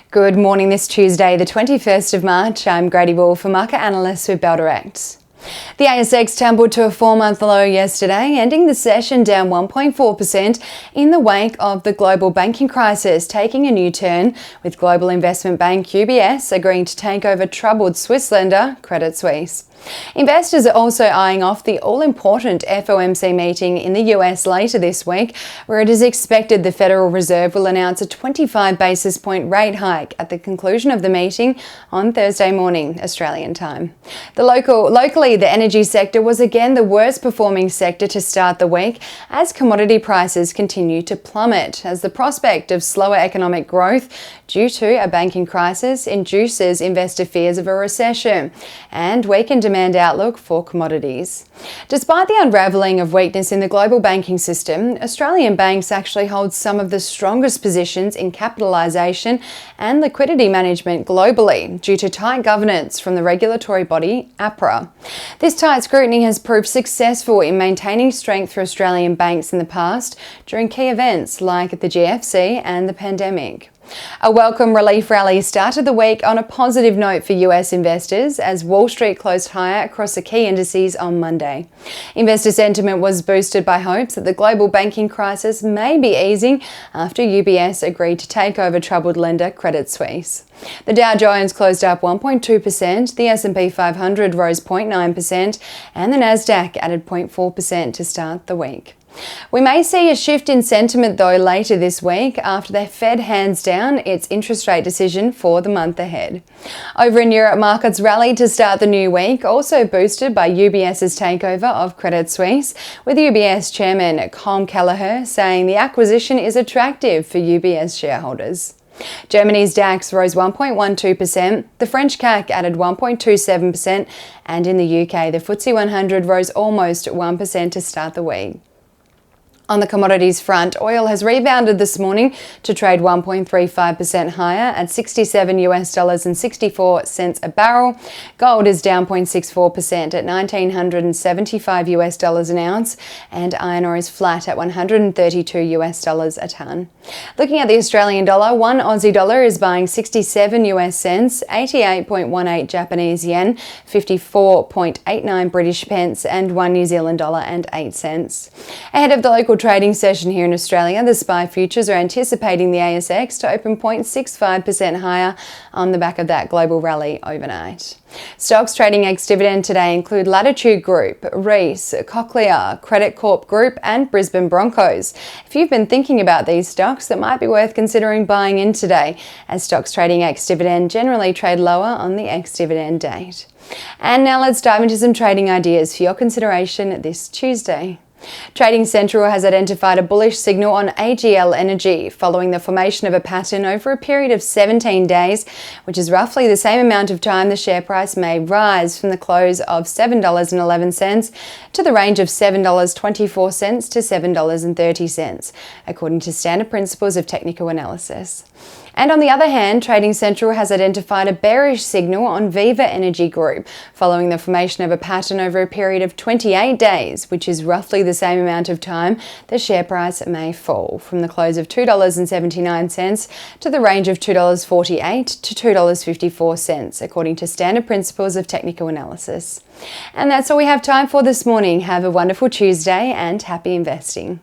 Good morning this Tuesday, the 21st of March. I'm Grady Wall for Market Analysts with Bell Direct. The ASX tumbled to a 4-month low yesterday, ending the session down 1.4% in the wake of the global banking crisis taking a new turn, with global investment bank UBS agreeing to take over troubled Swiss lender Credit Suisse. Investors are also eyeing off the all-important FOMC meeting in the US later this week, where it is expected the Federal Reserve will announce a 25 basis point rate hike at the conclusion of the meeting on Thursday morning, Australian time. Locally, the energy sector was again the worst performing sector to start the week, as commodity prices continue to plummet, as the prospect of slower economic growth due to a banking crisis induces investor fears of a recession and weakened demand outlook for commodities. Despite the unravelling of weakness in the global banking system, Australian banks actually hold some of the strongest positions in capitalisation and liquidity management globally due to tight governance from the regulatory body APRA. This tight scrutiny has proved successful in maintaining strength for Australian banks in the past during key events like the GFC and the pandemic. A welcome relief rally started the week on a positive note for US investors as Wall Street closed higher across the key indices on Monday. Investor sentiment was boosted by hopes that the global banking crisis may be easing after UBS agreed to take over troubled lender Credit Suisse. The Dow Jones closed up 1.2%, the S&P 500 rose 0.9%, and the Nasdaq added 0.4% to start the week. We may see a shift in sentiment though later this week after the Fed hands down its interest rate decision for the month ahead. Over in Europe, markets rallied to start the new week, also boosted by UBS's takeover of Credit Suisse, with UBS chairman Colm Kelleher saying the acquisition is attractive for UBS shareholders. Germany's DAX rose 1.12%, the French CAC added 1.27%, and in the UK, the FTSE 100 rose almost 1% to start the week. On the commodities front, oil has rebounded this morning to trade 1.35% higher at $67.64 a barrel. Gold is down 0.64% at $1,975 an ounce, and iron ore is flat at $132 a tonne. Looking at the Australian dollar, one Aussie dollar is buying 67 US cents, 88.18 Japanese yen, 54.89 British pence, and one New Zealand dollar and 8 cents. Ahead of the local trading session here in Australia, the SPI futures are anticipating the ASX to open 0.65% higher on the back of that global rally overnight. Stocks trading ex-dividend today include Latitude Group, Reece, Cochlear, Credit Corp Group and Brisbane Broncos. If you've been thinking about these stocks, it might be worth considering buying in today, as stocks trading ex-dividend generally trade lower on the ex-dividend date. And now let's dive into some trading ideas for your consideration this Tuesday. Trading Central has identified a bullish signal on AGL Energy following the formation of a pattern over a period of 17 days, which is roughly the same amount of time the share price may rise from the close of $7.11 to the range of $7.24 to $7.30, according to standard principles of technical analysis. And on the other hand, Trading Central has identified a bearish signal on Viva Energy Group following the formation of a pattern over a period of 28 days, which is roughly the same amount of time the share price may fall from the close of $2.79 to the range of $2.48 to $2.54, according to standard principles of technical analysis. And that's all we have time for this morning. Have a wonderful Tuesday and happy investing.